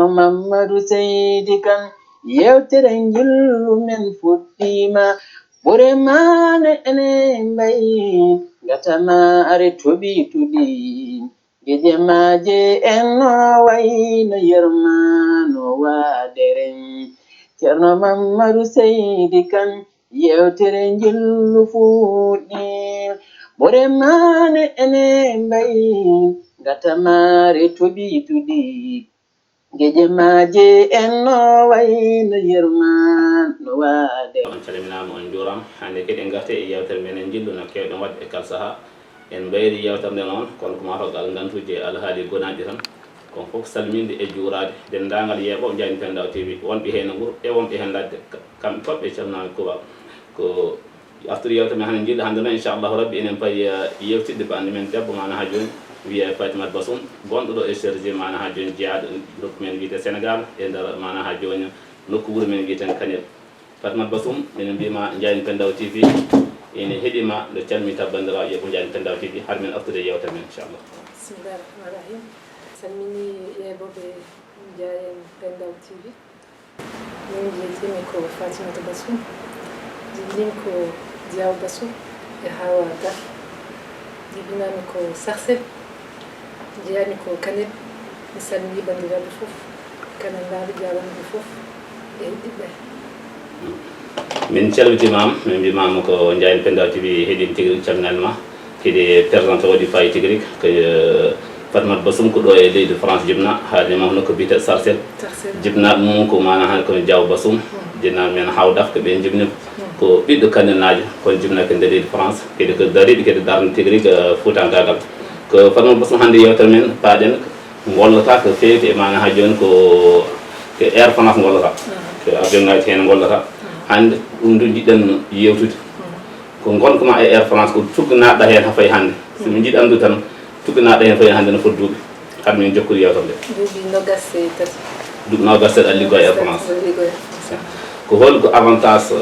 Ceerno Mamadou Seydi Kane yewtere njillu men fuɗɗima ɓure mane ene mbayi gatanaare toɓi tuɗi gije maje en no wayno yermano waaderen Ceerno Mamadou Seydi Kane yewtere njillu fuɗɗi ɓure mane ene mbayi gatanaare toɓi tuɗi gije maje en no wayno yermano waade on calminama on juuram hande kadi en garte e yewtere men en jillu no kewɗen wadde e kala saaha en mbayri yewtere nde noon kono ko matagal ngantuje alhaali gonaɗi tan kon fof salminde e juurade dendagal yeeɓo jani Pendaw TV wonɓe hen wuuro e wonɓe hen ladde kamɓe foof ɓe calminama kuuba ko artude yewtere men hande jillu hande noon inchallahu rabbi enen payi yewtidde bande men debbo mana ha joni wiye Fatimata Bassoum gonɗo ɗo e chargé mana ha joni jeeyaɗo nokku men wiyete Sénégal e nder mana ha joni nokku wuuro men wiyeten Kanel Fatimata Bassoum enen mbima Ndiayni Pendaw TV ene heeɗima nde calmita bandiraɓe yeɓo Ndiayni Pendaw TV har men artude yewtere men inchallah. Bismillahi rahmani rahim. Salmini yeɓoɓe Ndiayni Pendaw TV. Min wiyetemi ko Fatimata Bassoum jibinimi ko Diaw Bassoum e Hawa Ga jibinami ko Sarsel jeeyami ko Kanel mi salmini bandiraɓe fof kanandaɓe jawanɓe fof e heɗiɓe min calmitimama min mbimama ko Ndiayni Pendaw TV heeɗima tigui rigui calminanima kadi présenté waɗi fayi tigui rigui ko Fatimata Bassoum ko ɗo e leydi France jibna haalde mam nokko biyete Sarsel jibnaɓe mum ko mana han kono Diaw Bassoum jinnaɓe men Hawdaf ko ɓe jibni ko ɓiɗɗo Kanel najo kono jibnake nder leydi France kadi ko dariɓe kadi darde tigui rigui Foutankagal ko Fatimata Bassoum hande yewtere men paaɗen gollata ko fewti e mana ha joni ko Air France gollata ko avion ngaji hen gollata hande ɗum ɗo jiɗɗen yewtude ko gonkoma e Air France ko tugga naɗɗa hen ha fayi hande somin jiiɗi andude tan tugga naɗɗa hen fayi hande no foti duuɓi hade min jokkude yewtere nde duuɓi nogas e tati duuɓi nogas aɗa liggoya Air France ko holko avantage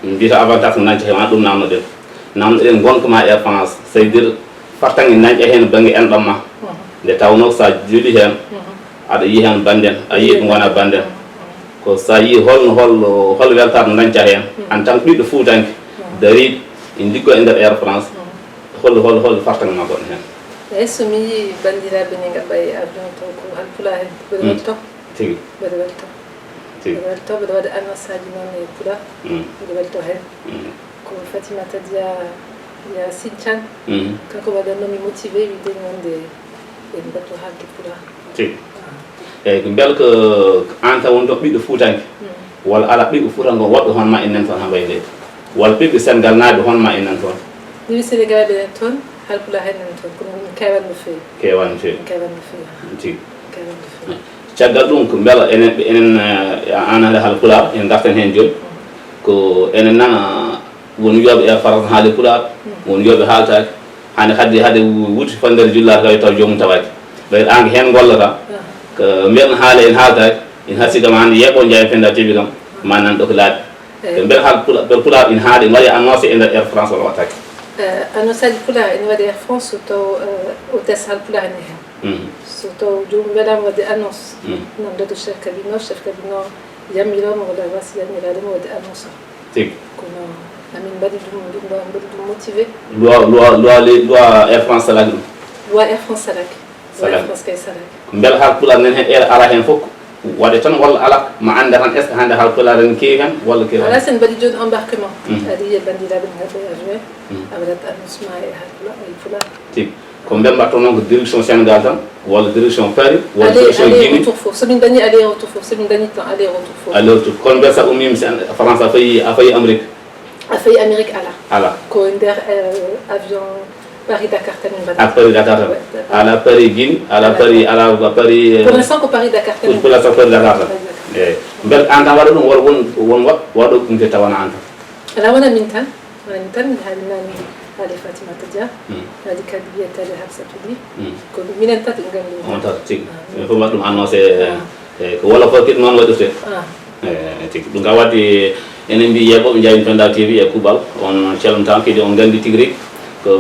mbiyata avantage ko nanca hen wona ɗum namdoɗen gonkoma Air France ça veut dire fartange nanƴa hen banggue enɗam ma nde tawno sa jooɗi hen aɗa yi hen banden a yii ko gona banden ko sa yi hol weltare dañca hen en tant que ɓiɗɗo Foutanke dariɗo en liggo e nder Air France hol fartange ma goɗɗo hen eyyi somi yii bandiraɓe ne gaɓa e avion to ko halpulaar hen mbeɗa waɗi top tigui mbeɗa waɗi top mbeɗa waɗi top mbeɗa waɗa annonce aji noon e pulaar mbeɗa waɗi to hen ko Fatimata Dia Sinthiane kanko waɗannomi motivé widemi wonde en battu haalde pulaar tigui eyyi ko beele ko an tan woni ɗo ɓiɗɗo Foutanke walla ala ɓiɗɗo Foutanke o woɗɗo hono ma enen toon ha waylede walla ɓiɓɓe Sénégal naaɓe hono ma enen toon ɓiɓɓe Sénégal ɓenen toon halpulaar hen enen toon kono min kewan no fewi kewan no fewi tigui caggal ɗum ko beela enen an hade halpulaar en garten hen joni ko enen nana won wiyoɓe Air France haali pulaar won wiyoɓe haaltake hande hade wuti fandere jullata tawi taw jomum tawaki ɓayde an ko hen gollata ko mbiyen haala en haaltake en harsigama hande yeeɓo Ndiayni Pendaw TV kam ma nan ɗo ko laaɓi ko mbiyen haal pulaar ina haali en waɗi annoncé e nder Air France walla wattake annonce aji pulaar ene waɗi Air France so taw hôtesse halpulaar ene hen so taw jomum weɗama wadde annonce namdoto chef cabinet yamiroma walla wasi yamiradema wadde annonce tigui kono amin mbaɗi ɗum motivé loi Air France salaki ɗum loi Air France salaki Air France kay salaki beela halpulaar nen hen ala hen fof waɗe tan walla ala ma anda tan est ce que hande halpulaar en keewi hen walla keewi ala sen mbaɗi joni embarquement aɗa yiya bandiraɓe ne gaɓa e juin a waɗat annoncement e halpulaar tigui ko mbiyat mbatto noon ko direction Sénégal tan walla direction Paris walla direction Guinée retour fof somin dañi aller retour fof somin dañi temps aller retour fof aller retour kono mbiyat sa ummima France a fayi Amérique a fayi Amérique ala ko nder avion Paris Dakar tan min mbaɗa Paris Dakar tan ala Paris Guinée ala Paris pour l'instant ko Paris Dakar tan pour l'instant Paris Dakar tan eyyi beele an tan waɗa ɗum won waɗo ɗum te tawana an tan ala wona min tan mi haalinani haade Fatimata Dia haade kadi wiyetede Hafsatou Ly ko minen tati gandi on tata tigui min fof mbaɗa ɗum annoncé ko wala fof kadi noon waɗirte tigui ɗum ka wadde enen mbi yeeɓoɓe Ndiayni Pendaw TV e kuuɓal on calmintan kadi on gandi tigui rigui ko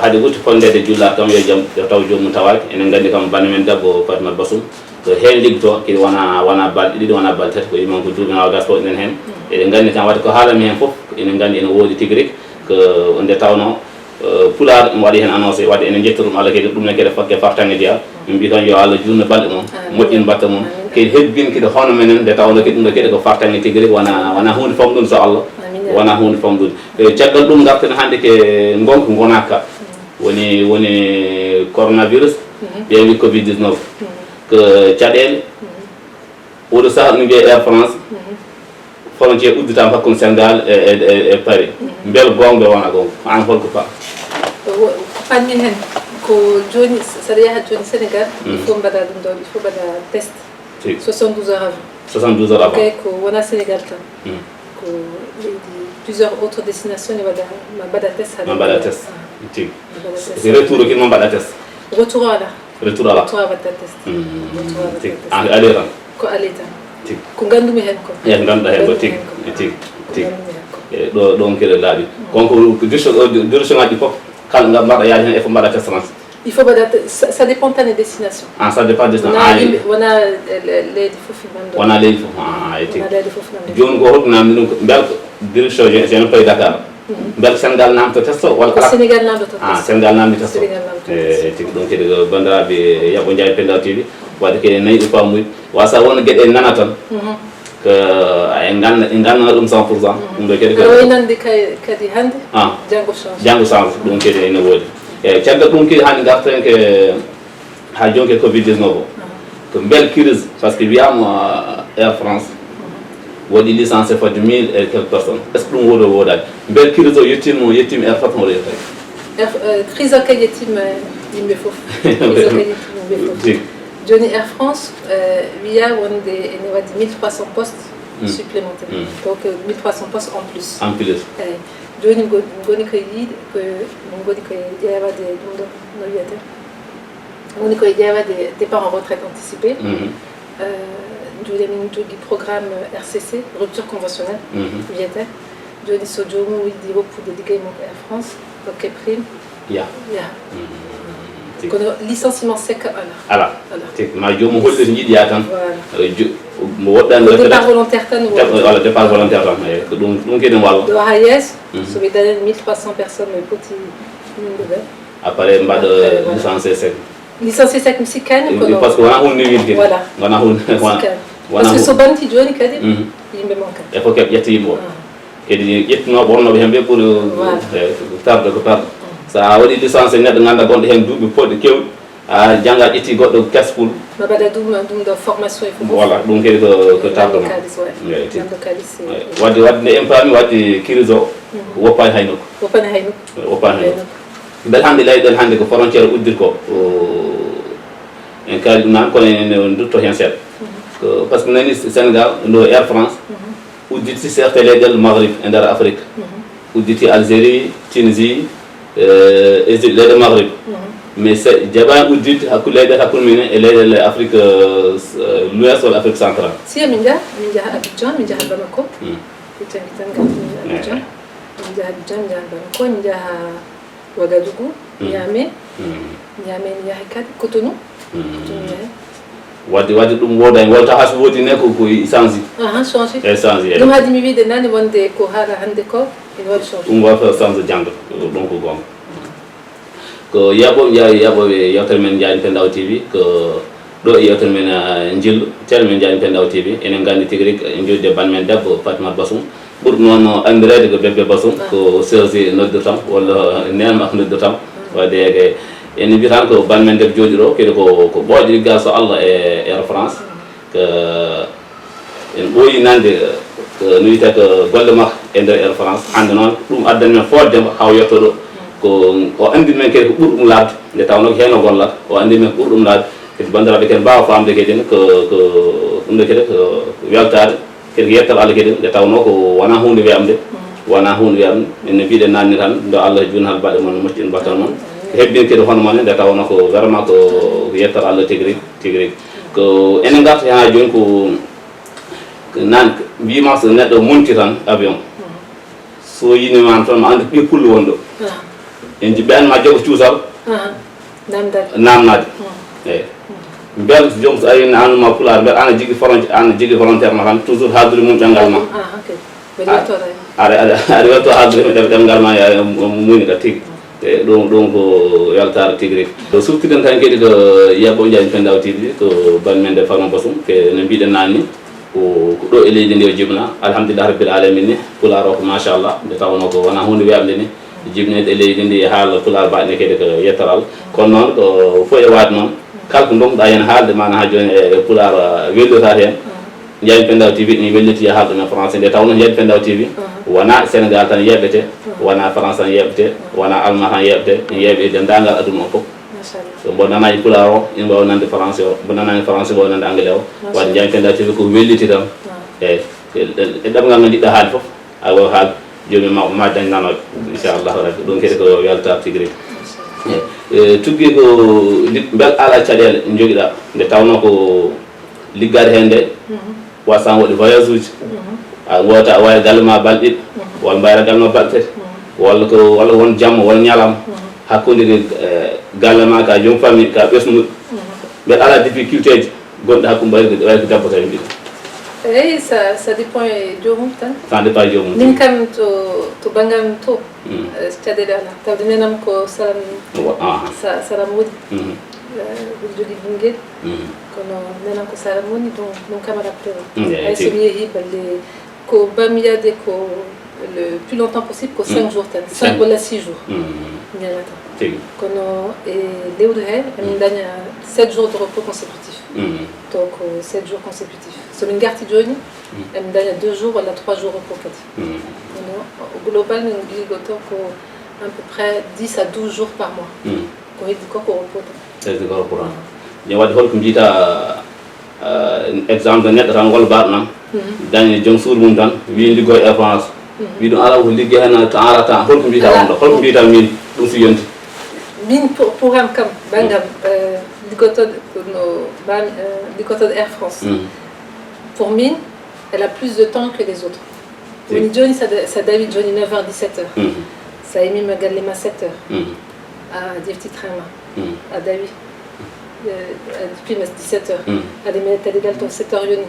haade wutti fondede jullade kam yo taw jomum tawaki enen gandi kam bande men debbo Fatimata Bassoum ko hen liggoto kadi wona balɗe ɗiɗi wona balɗe tati ko yimon ko duuɓi nogas fo enen hen eɗen gandi tan wadde ko haalami hen foof enen gandi ene woodi tigui rigui ko nde tawno pulaar mi waɗi hen annoncé wadde enen jetta ɗum Allah kadi ɗum ne kadi fakke fartange jeeya min mbi tan yo Allah junno balɗe mum moƴƴin batta mum kadi hebbin kadi hono menen nde tawno kadi ɗum ɗo kadi ko fartange tigui rigui wona hunde famɗude so Allah wona hunde famɗude caggal ɗum garten hannde ke gonka gonaka woni coronavirus ƴeewi covid 19 ko caɗele oɗo saaha no wiye Air France frontiére udditama hakkude Sénégal e Paris beel gonga wona gonga an holko pa fanni hen ko joni saɗa yaha joni Sénégal il faut mbaɗa ɗum ɗon il faut mbaɗa test 72 heures avant 72 heures avant ok ko wona Sénégal tan ko leydi plusieurs autres destinations ne mbaɗa test ma mbaɗa test tigi retour o kadi ma mbaɗa test retour ala retour ala waɗta test tigi ale tan ko ale tan tigi ko gandumi hen ko ganduɗa hen ko tigi tigi ɗo ɗon kede laaɓi konko direction ngaji fof kala nga mbaɗa yaade hen il faut mbaɗa test tan il faut mbaɗa ça dépend tan e destination ça dépend destination wona leydi fof nanɗo wona leydi fof tigi wona leydi fof nanɗo joni ko holko namdi ɗum bel direction jeune pays Dakar bel Sénégal namdo test o walla Sénégal namdo Sénégal namdi test o tigi ɗum kadi ko bandiraɓe Yaɓo Ndiaye Pendaw TV wadde kadi nayi ɗo famuji wasa wonno gueɗe nana tan ko en ganna ɗum 100% ɗum ɗo kadi waynande kadi hande janggo change ɗum kadi ene woodi eyyi caggal ɗum kadi hande garten ke ha jonke covid 19 o ko bel crise par ce que wiyama Air France waɗi licencié fodde 1000 et quelques personnes est ce que ɗum woodi o woodani bel crise o yettima Air France o yettaki crise o kadi yettima yimɓe foof crise o kadi yettima yimɓe foof joni Air France wiya wonde ene waɗi 1300 postes supplémentaires donc 1300 postes en plus eyyi joni goni ko yiide ko min goni koye ƴeewade ɗum ɗo no wiyete woni koye ƴeewade départ en retraite anticipé joni min jogui programme RCC rupture conventionnelle wiyete joni so jomum yiɗi woppude ligguey makko Air France hokke prime yaha kono licenciement sec ala tigi ma jomum holɗi to jiiɗi yaa tan mo woɗɗani départ volontaire tan walla départ volontaire tan eyi ko ɗum kadi walla ɗo ha yeeso soɓe dañani 1300 personnes e poti yimɓe ɓe après mbaɗa licencié sec mi sikkani kono par ce que wona hunde wiide kadi wona hunde par ce que so banti joni kadi yimɓe mankat e fof keɓe ƴetta yimɓe o kadi ƴettinoɓe wonnoɓe hen ɓe ɓuuri tarde ko tarde sa waɗi licencié neɗɗo ganda gonɗo hen duuɓi poɗɗe kewɗi a jangga ƴetti goɗɗo caspul ma mbaɗa ɗum ɗo formation e fof voilà ɗum kadi ko tardema wadde nde en paami wadde crise o woppani hay nokku bel hannde leyɗen hannde ko frontiére uddir ko en kaali ɗum naan kono en dutto hen seeɗa par ce que nani Sénégal no Air France udditi certes leyɗel Maghrib e nder Afrique udditi Algérie Tunisie Égypte leyɗe Maghrib mais jaɓani uddidde hakkude leyɗel hakkude minen e leyɗel Afrique l'ouest walla Afrique centrale si min jaha Abidjan min jaha Bamako tan Abidjan min jaha Abidjan min jaha Bamako min jaha Ouagadougou Niamey mi yahay kadi Cotonou yahay wadde ɗum woodani wonta ha so woodi ne ko change changé ɗum haadi mi wiide nane wonde ko haala hannde ko ene waɗi change ɗum wata change janggo ɗum ko gonga ko yaɓoɓe yewtere men Ndiaye Pendaw TV ko ɗo e yewtere men jillu tele men Ndiaye Pendaw TV enen gandi tigui rigui en jodde ban men debbo Fatimata Bassoum ɓurɗo noon andirede ko bébé Bassoum ko sergi noddirtam walla nenma ko noddirtam wadde ene mbiya tan ko ban men debbo jooɗi ɗo kadi ko ɓooƴe ligga so Allah e Air France ko en ɓooyi nande no wiyete ko golle makko e nder Air France hande noon ɗum addani men foddema haw yetto ɗo ko o andini men kadi ko ɓurɗum laabde nde tawno ko heen o gollata o andini men ko ɓurɗum laabde kadi bandiraɓe kadi mbawa famde kadi ko ɗum ɗo kadi ko weltade kadi ko yettal Allah kadi nde tawno ko wona hunde wiyamde wona hunde wiyamde ene mbiɗen nanni tan ndo Allah joni hal baɗe mon moƴƴin battal mon hebbin kadi hono mon nde tawno ko vraiment ko yettal Allah tigui rigui ko enen garta hen ha joni ko nan mbima so neɗɗo monti tan avion so yinimama tan ma anda ɓi pullo wonɗo en jiɓɓani ma jogo cuusal namnade eyyi bel jom so ari an ma pular bel ana jigi volontaire ma kan toujours hadri mum jangal ma ari wato hadri me jangal ma ya muni ka tigi te ɗum ko yaltare tigui rigui surtiden tan kadi ko Yabo Ndiaye Pendaw TV to banmen de Farma Bassoum ke no mbiɗen nanni ko ɗo e leydi ndi o jibna alhamdulillah rabbil alamin ni pular o ko machallah nde tawno ko wona hunde wiyamde ni jibnede e leydi ndi haala pular baɗne kadi ko yettoral kono noon ko fo e waade noon kala ko donkuɗa hen haalde mana ha joni e pular wellota hen Ndiaye Pendaw TV ni welliti ya haalde no français nde tawno Ndiaye Pendaw TV wona Sénégal tan yeɓete wona France tan yeɓete wona Allemand tan yeɓete yeeɓe dendagal aduna o fof so mbo nanaji pular o ina wawi nande français o mbo nanani français wawi nande anglais o wadde Ndiaye Pendaw TV ko welliti tan e ɗemgal no jiɗɗa haali fof a wawi haal joni ma dañ nanoɓe inchallahu rabbi ɗum kadi ko weltare tigui rigui tugui ko bel ala caɗele joguiɗa nde tawno ko liggade hen nde wasan waɗi voyage uji a wota a wawi galle ma balɗe ɗiɗi walla mbayra galle ma balɗe tati walla won jamma won ñalama hakkude galle ma ka joom famille ka ɓesnuɗo mbeɗa ala difficulté ji gonɗe hakkude wawi ko debbo tawi mbiɗa eyi ça dépend e jomum tan ça dépend e jomum min kam to bangam to caɗele ala tawde nenam ko salam woodi mbiɗa jogui ɓinguel kono nenam ko salam woni ɗum kam ala prévu hay somi yeehi balle ko bami yade ko le plus longtemps possible ko 5 jours tan 5 walla 6 jours ñanata kono e lewru he emin daña 7 jours de repos consécutif donc 7 jours consécutifs somin garti joni emin daña 2 jours walla 3 jours repos kadi kono au global min ligoto ko à peu près 10 à 12 jours par mois ko heddi ko repos tan heddi ko repos tan ne wadde holko mbiyata exemple neɗɗo tan ngol mbaɗo nam dañe joom suudu mum tan wi liggoy e France wi ɗum ala ko liggue hen temps ala temps holko mbiyata on ɗo holko mbiyata min ɗum so yonti min pour am kam bangam liggotode no bami liggotode Air France pour min elle a plus de temps que les autres woni joni ça dawi joni 9h 17h sa yimima galle ma 7h a jefti train ma a dawi depuis 17h ade mi tadigal to 7h yoni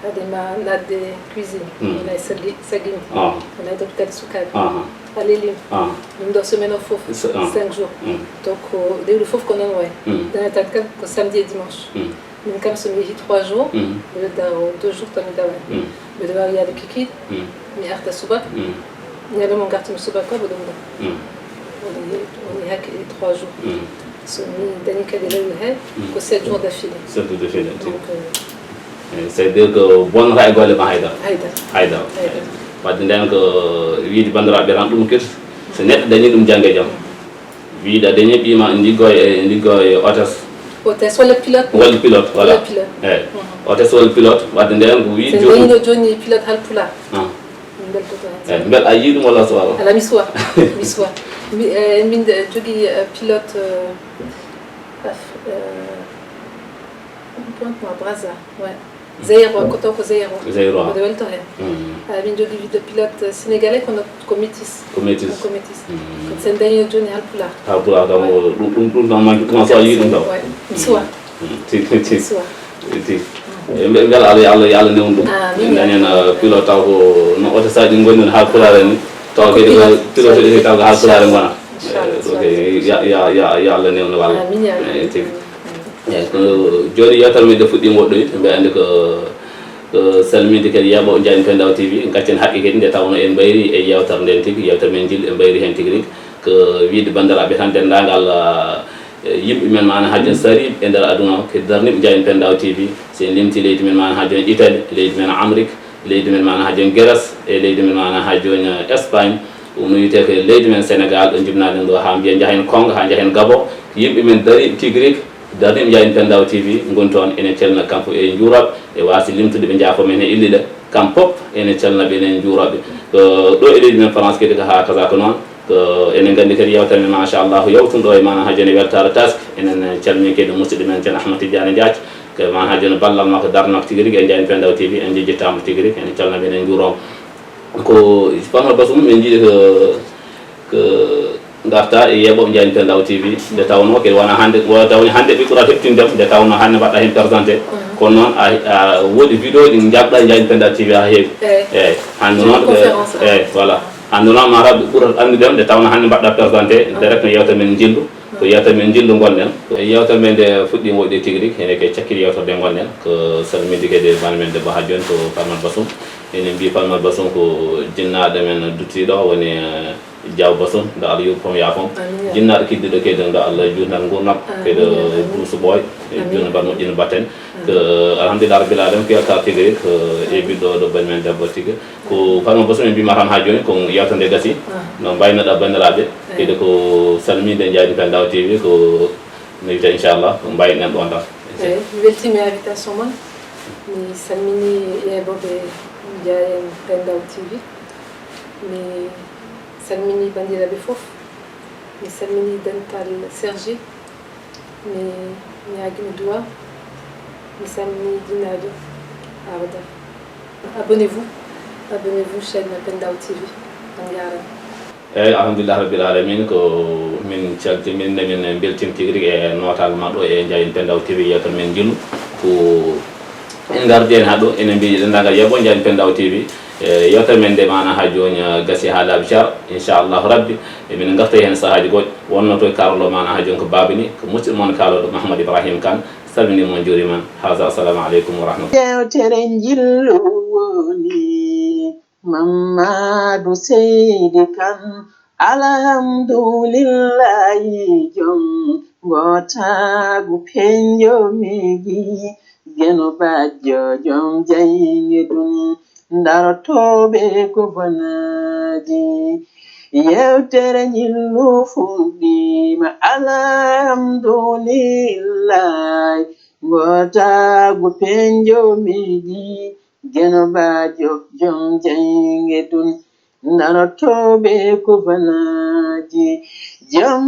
ade ma nadde cuisine wona sagini wona donc kadi sukaɓe alelim ɗum ɗo semaine o foof 5 jours donc lewru foof ko noon way dañatan kam ko samedi et dimanche min kam somi yeehi 3 jours mbiɗo dawa 2 jours tan mi dawani mbiɗo wawi yaade kikiɗe mi arta subaka ñalawma gartumi subaka bo ɗum ɗo woni hakke 3 jours somi dañi kadi lewru he ko 7 jours d'affilée 7 jours d'affilée donc c'est à dire que bonnata e golle ma haydara wadde nden ko wiide bandiraɓe tan ɗum kirti so neɗɗo dañi ɗum jangge jaam wiide dañi ɓima liggo e hôtesse walla pilote voilà eyyi hôtesse walla pilote wadde nden ko wiide dañino joni pilote hal pula min beltoto hen eyyi beɗa a yii ɗum walla suwa ala mi suwa min jogui pilote Pointe-moi, Brazza, ouais. Zéro, Kotoko Zéro. Zéro. De Weltoren. Min jogui de pilote sénégalais ko métis. Ko métis. Ko sen dañi joni halpula. Halpula kam ɗum ɗon manque commence a yii ɗum taw. Mi suwa. Ti. Suwa. Ti. Beela Allah newnu ɗum. Min dañen pilote taw ko no oto saji ɗi gonni halpulare ni taw kadi ko pilote ɗi taw ko halpulare gona. Donc ya Allah newnu walla. Amin ya. Ti. eyyi ko joni yewtere men nde fuɗɗima woɗɗoyde mbe andi ko salminde kadi Yabo Ndiaye Pendaw TV gaccen haqqe kadi nde tawno en mbayri e yewtere nden tigui yewtere men jilli en mbayri hen tigui rigui ko wiide bandiraɓe tan dendagal yimɓe men mana ha joni sariɓe e nder aduna o kadi darniɓe Ndiaye Pendaw TV so en limti leydi men mana ha joni Italie leydi men Amérique leydi men mana ha joni Grèce e leydi men mana ha joni Espagne ɗum no wiyete ko leydi men Sénégal ɗo jibnaɗen ɗo ha mbiya jahen Congo ha jahen Gabon yimɓe men dariɓe tigui rigui darniɓe Ndiaye Pendaw TV gon toon ene celna kanko e juuraɓe e wasi limtude ɓe jaafo men e ille ɗe kam pop ene celnaɓe enen juuraɓe ɗo e leydi men France kadi ko ha kaza ko noon ko enen gandi kadi yewtere men machallahu yewtuɗo e mana ha joni weltare taske enen calmini kadi musidɗo men ceerno Ahmad Tidiane Diathie ko mana ha joni ballal makko darnako tigui rigui e Ndiaye Pendaw TV en jejjittamo tigui rigui ene calnaɓe enen juuromo ko Farma Bassoum en jiiɗi ko garta e yeɓoɓe Ndiaye Pendaw TV nde tawno kede wona hande tawni hande ɓe ɓurat heɓtindem nde tawno hande mbaɗɗa hen présenté kono noon a woodi vidéo ɗi jabɗa e Ndiaye Pendaw TV ha heewi eyyi hande noon eyyi voilà hande noon mataw ɓe ɓurat andudem nde tawno hande mbaɗɗa présenté direct no yewta men jillu ko yewta men jillu gonɗen yewta men nde fuɗɗima woɗɗi tigui rigui ene ke cakkiri yewtorde gonɗen ko salminde kede bani men debbo ha joni ko Farmata Bassoum enen mbi Farmata Bassoum ko jinnaɗo men duttiɗo woni Diaw Bassoum nde Allah yurpom yaafom jinnaɗo kiddiɗo kede nde Allah jurnat gurnam kede Boussou Boy joni mbaɗ moƴƴino batten ko alhamdulillah rabbil alamin ko yalta tigui rigui ko e ɓiɗɗo ɗo bani men debbo tigui ko Farmata Bassoum en mbima tan ha joni ko yewta nde gasi no mbaynoɗa bandiraɓe kede ko salminde Ndiaye Pendaw TV ko no wiyete inchallah ko mbaynoɗen ɗon tan weltimi invitation mon mi salmini yeɓoɓe Ndiaye Pendaw TV mi salmini bandiraɓe foof mi salmini dental Sergi mi ñaguimi duwa mi salmini dinajo awada abonnez-vous chaîne Pendaw TV on jarama eyyi alhamdulillah rabbil alamin ko min caltimin min beltin tigui rigui e notal maɗo e Ndiaye Pendaw TV yewtere men jillu ko en gardi hen ha ɗo enen mbi dendagal yeɓɓo Ndiaye Pendaw TV yewtere men nde mana ha joni gasi ha laabi car inchallahu rabbi emin garta hen sahaji goƴƴo wonno to e karolo mana ha joni ko babini ko musidɗo moon kaloɗo Mahamadou Ibrahima Kane salminima on juurima haasa assalamu aleykum wa rahmatullah yewtere jillu woni Mamadou Seydi Kane alhamdulillahi jom gotagu penjo migi geno bajjo jom jayge ɗum darotoɓe ko bonaji yewtere jillu fuɗɗima alhamdulillahi gotagu penjo migi geno bajjo jom jayge ɗum darotoɓe ko bonaji jom